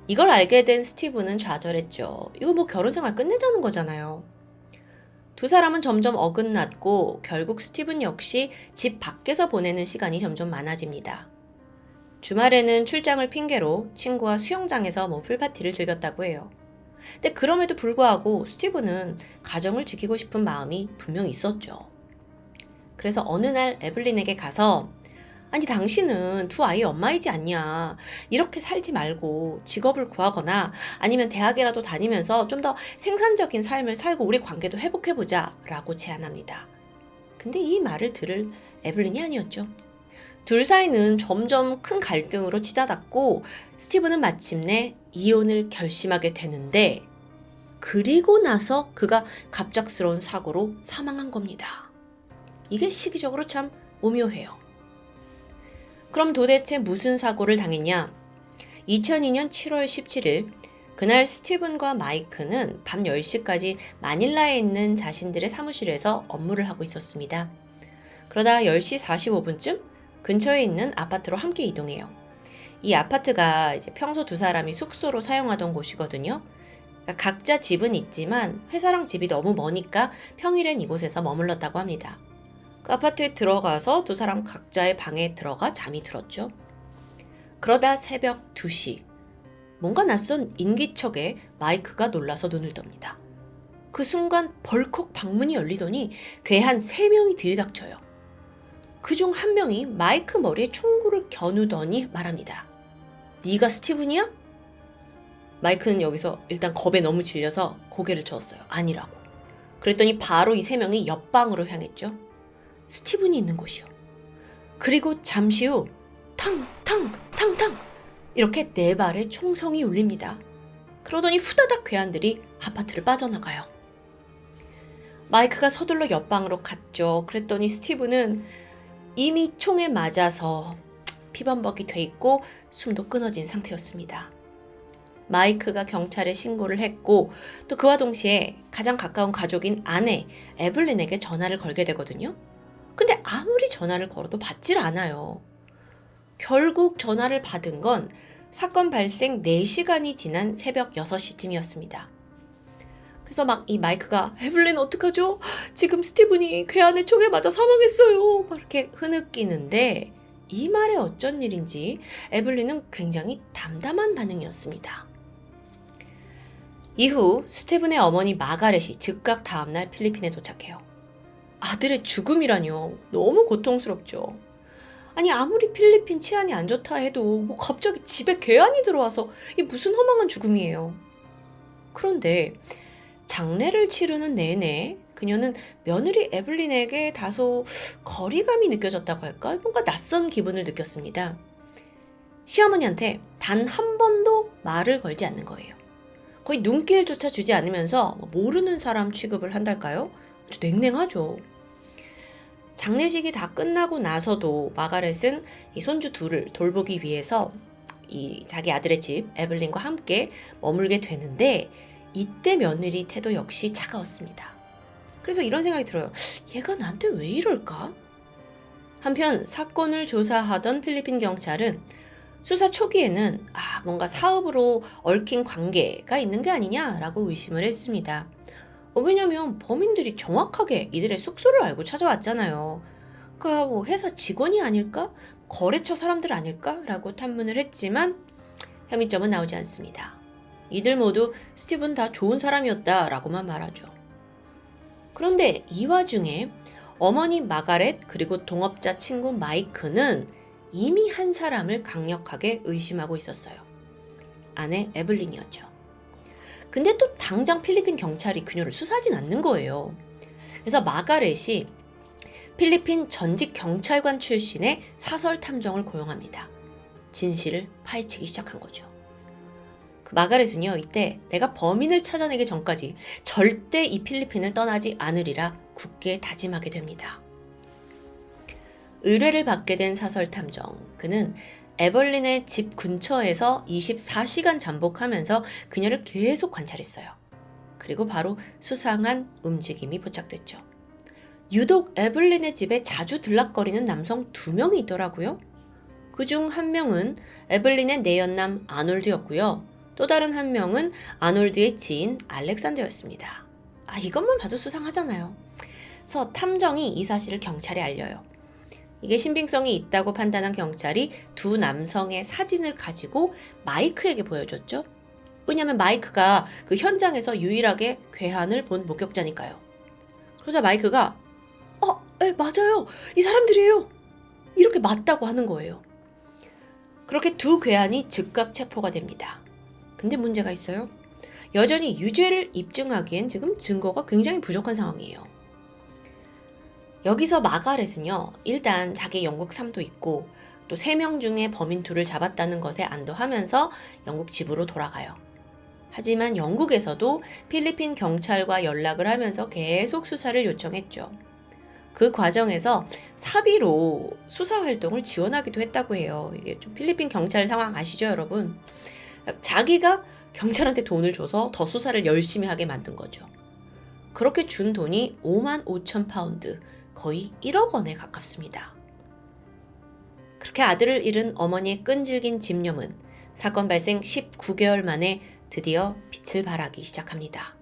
[SPEAKER 2] 이걸 알게 된 스티브는 좌절했죠. 이거 결혼 생활 끝내자는 거잖아요. 두 사람은 점점 어긋났고 결국 스티븐 역시 집 밖에서 보내는 시간이 점점 많아집니다. 주말에는 출장을 핑계로 친구와 수영장에서 풀파티를 즐겼다고 해요. 근데 그럼에도 불구하고 스티븐은 가정을 지키고 싶은 마음이 분명히 있었죠. 그래서 어느 날 에블린에게 가서 아니, 당신은 두 아이의 엄마이지 않냐. 이렇게 살지 말고 직업을 구하거나 아니면 대학이라도 다니면서 좀 더 생산적인 삶을 살고 우리 관계도 회복해보자 라고 제안합니다. 근데 이 말을 들을 에블린이 아니었죠. 둘 사이는 점점 큰 갈등으로 치닫았고 스티븐은 마침내 이혼을 결심하게 되는데 그리고 나서 그가 갑작스러운 사고로 사망한 겁니다. 이게 시기적으로 참 오묘해요. 그럼 도대체 무슨 사고를 당했냐? 2002년 7월 17일 그날 스티븐과 마이크는 밤 10시까지 마닐라에 있는 자신들의 사무실에서 업무를 하고 있었습니다. 그러다 10시 45분쯤 근처에 있는 아파트로 함께 이동해요. 이 아파트가 이제 평소 두 사람이 숙소로 사용하던 곳이거든요. 그러니까 각자 집은 있지만 회사랑 집이 너무 머니까 평일엔 이곳에서 머물렀다고 합니다. 그 아파트에 들어가서 두 사람 각자의 방에 들어가 잠이 들었죠. 그러다 새벽 2시 뭔가 낯선 인기척에 마이크가 놀라서 눈을 떱니다. 그 순간 벌컥 방문이 열리더니 괴한 3명이 들이닥쳐요. 그중 한 명이 마이크 머리에 총구를 겨누더니 말합니다. 네가 스티븐이야? 마이크는 여기서 일단 겁에 너무 질려서 고개를 저었어요. 아니라고. 그랬더니 바로 이 3명이 옆방으로 향했죠. 스티븐이 있는 곳이요. 그리고 잠시 후 탕탕탕탕 이렇게 4발의 총성이 울립니다. 그러더니 후다닥 괴한들이 아파트를 빠져나가요. 마이크가 서둘러 옆방으로 갔죠. 그랬더니 스티븐은 이미 총에 맞아서 피범벅이 돼 있고 숨도 끊어진 상태였습니다. 마이크가 경찰에 신고를 했고 또 그와 동시에 가장 가까운 가족인 아내 에블린에게 전화를 걸게 되거든요. 근데 아무리 전화를 걸어도 받질 않아요. 결국 전화를 받은 건 사건 발생 4시간이 지난 새벽 6시쯤이었습니다. 그래서 막 이 마이크가 에블린 어떡하죠? 지금 스티븐이 괴한의 총에 맞아 사망했어요. 막 이렇게 흐느끼는데 이 말에 어쩐 일인지 에블린은 굉장히 담담한 반응이었습니다. 이후 스티븐의 어머니 마가렛이 즉각 다음날 필리핀에 도착해요. 아들의 죽음이라뇨. 너무 고통스럽죠. 아니 아무리 필리핀 치안이 안 좋다 해도 뭐 갑자기 집에 괴한이 들어와서 이게 무슨 허망한 죽음이에요. 그런데 장례를 치르는 내내 그녀는 며느리 에블린에게 다소 거리감이 느껴졌다고 할까? 뭔가 낯선 기분을 느꼈습니다. 시어머니한테 단 한 번도 말을 걸지 않는 거예요. 거의 눈길조차 주지 않으면서 모르는 사람 취급을 한달까요? 아주 냉랭하죠. 장례식이 다 끝나고 나서도 마가렛은 이 손주 둘을 돌보기 위해서 이 자기 아들의 집 에블린과 함께 머물게 되는데 이때 며느리 태도 역시 차가웠습니다. 그래서 이런 생각이 들어요. 얘가 나한테 왜 이럴까? 한편 사건을 조사하던 필리핀 경찰은 수사 초기에는 뭔가 사업으로 얽힌 관계가 있는 게 아니냐라고 의심을 했습니다. 왜냐면 범인들이 정확하게 이들의 숙소를 알고 찾아왔잖아요. 그러니까 뭐 회사 직원이 아닐까? 거래처 사람들 아닐까? 라고 탐문을 했지만 혐의점은 나오지 않습니다. 이들 모두 스티븐 다 좋은 사람이었다 라고만 말하죠. 그런데 이 와중에 어머니 마가렛 그리고 동업자 친구 마이크는 이미 한 사람을 강력하게 의심하고 있었어요. 아내 에블린이었죠. 근데 또 당장 필리핀 경찰이 그녀를 수사하진 않는 거예요. 그래서 마가렛이 필리핀 전직 경찰관 출신의 사설 탐정을 고용합니다. 진실을 파헤치기 시작한 거죠. 그 마가렛은요, 이때 내가 범인을 찾아내기 전까지 절대 이 필리핀을 떠나지 않으리라 굳게 다짐하게 됩니다. 의뢰를 받게 된 사설 탐정, 그는 에벌린의 집 근처에서 24시간 잠복하면서 그녀를 계속 관찰했어요. 그리고 바로 수상한 움직임이 포착됐죠. 유독 에블린의 집에 자주 들락거리는 남성 2명이 있더라고요. 그중 한 명은 에블린의 내연남 아놀드였고요. 또 다른 한 명은 아놀드의 지인 알렉산더였습니다. 이것만 봐도 수상하잖아요. 그래서 탐정이 이 사실을 경찰에 알려요. 이게 신빙성이 있다고 판단한 경찰이 두 남성의 사진을 가지고 마이크에게 보여줬죠. 왜냐하면 마이크가 그 현장에서 유일하게 괴한을 본 목격자니까요. 그러자 마이크가 네, 맞아요. 이 사람들이에요. 이렇게 맞다고 하는 거예요. 그렇게 두 괴한이 즉각 체포가 됩니다. 근데 문제가 있어요. 여전히 유죄를 입증하기엔 지금 증거가 굉장히 부족한 상황이에요. 여기서 마가렛은요, 일단 자기 영국 삶도 있고 또 3명 중에 범인 2를 잡았다는 것에 안도하면서 영국 집으로 돌아가요. 하지만 영국에서도 필리핀 경찰과 연락을 하면서 계속 수사를 요청했죠. 그 과정에서 사비로 수사 활동을 지원하기도 했다고 해요. 이게 좀 필리핀 경찰 상황 아시죠, 여러분? 자기가 경찰한테 돈을 줘서 더 수사를 열심히 하게 만든 거죠. 그렇게 준 돈이 5만 5천 파운드, 거의 1억 원에 가깝습니다. 그렇게 아들을 잃은 어머니의 끈질긴 집념은 사건 발생 19개월 만에 드디어 빛을 발하기 시작합니다.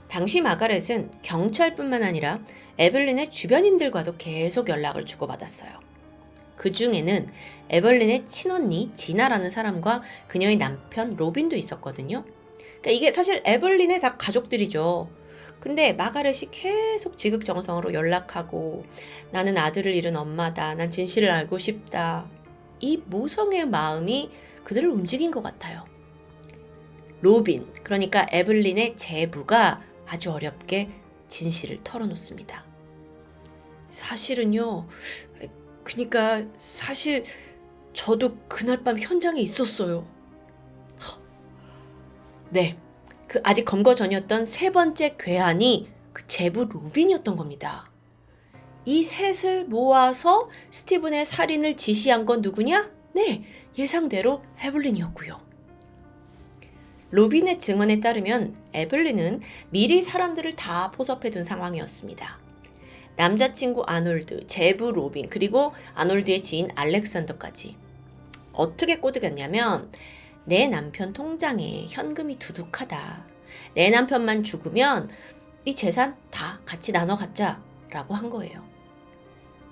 [SPEAKER 2] 당시 마가렛은 경찰뿐만 아니라 에블린의 주변인들과도 계속 연락을 주고받았어요. 그 중에는 에블린의 친언니 지나라는 사람과 그녀의 남편 로빈도 있었거든요. 그러니까 이게 사실 에블린의 다 가족들이죠. 근데 마가렛이 계속 지극정성으로 연락하고 나는 아들을 잃은 엄마다. 난 진실을 알고 싶다. 이 모성의 마음이 그들을 움직인 것 같아요. 로빈, 그러니까 에블린의 제부가 아주 어렵게 진실을 털어놓습니다. 사실은요, 그러니까 사실 저도 그날 밤 현장에 있었어요. 네, 그 아직 검거 전이었던 3번째 괴한이 그 제부 로빈이었던 겁니다. 이 셋을 모아서 스티븐의 살인을 지시한 건 누구냐? 네, 예상대로 에블린이었고요. 로빈의 증언에 따르면 에블린은 미리 사람들을 다 포섭해둔 상황이었습니다. 남자친구 아놀드, 제부 로빈, 그리고 아놀드의 지인 알렉산더까지. 어떻게 꼬드겼냐면 내 남편 통장에 현금이 두둑하다. 내 남편만 죽으면 이 재산 다 같이 나눠 갖자라고 한 거예요.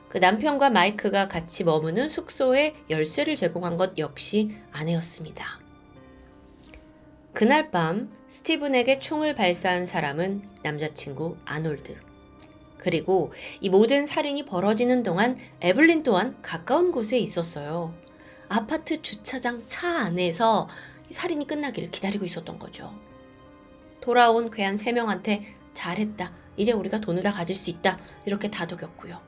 [SPEAKER 2] 그 남편과 마이크가 같이 머무는 숙소에 열쇠를 제공한 것 역시 아내였습니다. 그날 밤 스티븐에게 총을 발사한 사람은 남자친구 아놀드. 그리고 이 모든 살인이 벌어지는 동안 에블린 또한 가까운 곳에 있었어요. 아파트 주차장 차 안에서 살인이 끝나기를 기다리고 있었던 거죠. 돌아온 괴한 3명한테 잘했다. 이제 우리가 돈을 다 가질 수 있다. 이렇게 다독였고요.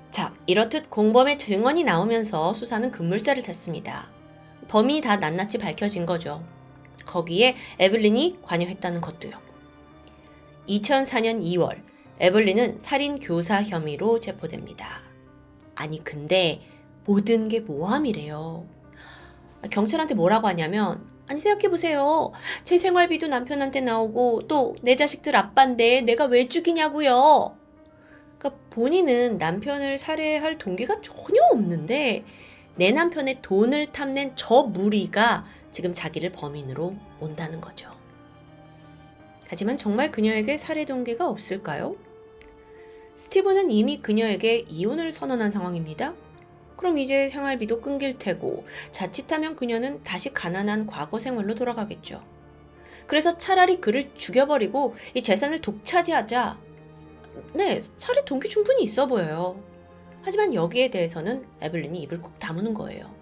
[SPEAKER 2] 자, 이렇듯 공범의 증언이 나오면서 수사는 급물살을 탔습니다. 범인이 다 낱낱이 밝혀진 거죠. 거기에 에블린이 관여했다는 것도요. 2004년 2월 에블린은 살인 교사 혐의로 체포됩니다. 아니 근데 모든 게 모함이래요. 경찰한테 뭐라고 하냐면 아니 생각해보세요. 제 생활비도 남편한테 나오고 또 내 자식들 아빠인데 내가 왜 죽이냐고요. 그러니까 본인은 남편을 살해할 동기가 전혀 없는데 내 남편의 돈을 탐낸 저 무리가 지금 자기를 범인으로 온다는 거죠. 하지만 정말 그녀에게 살해 동기가 없을까요? 스티븐은 이미 그녀에게 이혼을 선언한 상황입니다. 그럼 이제 생활비도 끊길 테고 자칫하면 그녀는 다시 가난한 과거 생활로 돌아가겠죠. 그래서 차라리 그를 죽여버리고 이 재산을 독차지하자. 네, 살해 동기 충분히 있어 보여요. 하지만 여기에 대해서는 에블린이 입을 꾹 다무는 거예요.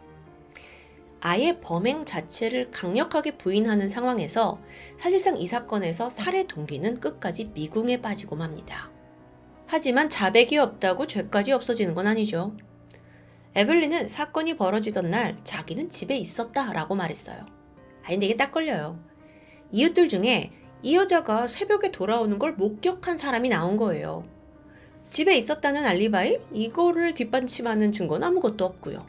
[SPEAKER 2] 아예 범행 자체를 강력하게 부인하는 상황에서 사실상 이 사건에서 살해 동기는 끝까지 미궁에 빠지고 맙니다. 하지만 자백이 없다고 죄까지 없어지는 건 아니죠. 에블린은 사건이 벌어지던 날 자기는 집에 있었다라고 말했어요. 근데 이게 딱 걸려요. 이웃들 중에 이 여자가 새벽에 돌아오는 걸 목격한 사람이 나온 거예요. 집에 있었다는 알리바이? 이거를 뒷받침하는 증거는 아무것도 없고요.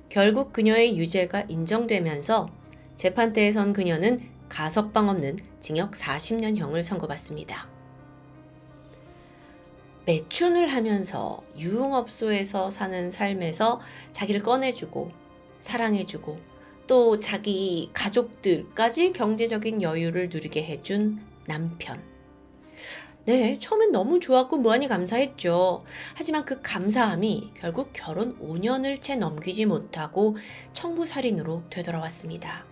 [SPEAKER 2] 결국 그녀의 유죄가 인정되면서 재판대에 선 그녀는 가석방 없는 징역 40년형을 선고받습니다. 매춘을 하면서 유흥업소에서 사는 삶에서 자기를 꺼내주고 사랑해주고 또 자기 가족들까지 경제적인 여유를 누리게 해준 남편. 네, 처음엔 너무 좋았고 무한히 감사했죠. 하지만 그 감사함이 결국 결혼 5년을 채 넘기지 못하고 청부살인으로 되돌아왔습니다.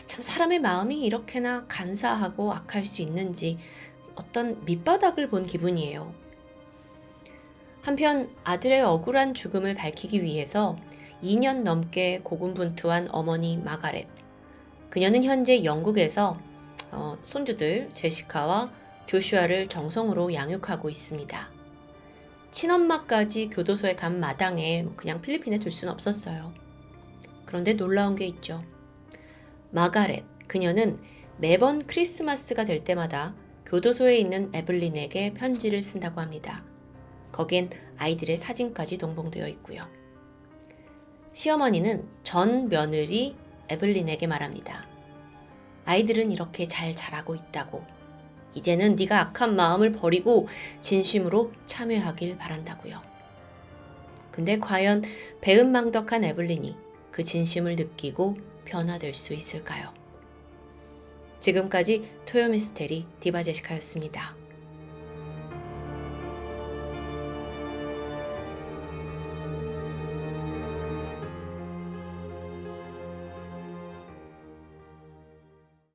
[SPEAKER 2] 참 사람의 마음이 이렇게나 간사하고 악할 수 있는지 어떤 밑바닥을 본 기분이에요. 한편 아들의 억울한 죽음을 밝히기 위해서 2년 넘게 고군분투한 어머니 마가렛. 그녀는 현재 영국에서 손주들 제시카와 조슈아를 정성으로 양육하고 있습니다. 친엄마까지 교도소에 간 마당에 그냥 필리핀에 둘 수는 없었어요. 그런데 놀라운 게 있죠. 마가렛, 그녀는 매번 크리스마스가 될 때마다 교도소에 있는 에블린에게 편지를 쓴다고 합니다. 거긴 아이들의 사진까지 동봉되어 있고요. 시어머니는 전 며느리 에블린에게 말합니다. 아이들은 이렇게 잘 자라고 있다고. 이제는 네가 악한 마음을 버리고 진심으로 참여하길 바란다고요. 근데 과연 배은망덕한 에블린이 그 진심을 느끼고 변화될 수 있을까요? 지금까지 토요미스테리 디바제시카였습니다.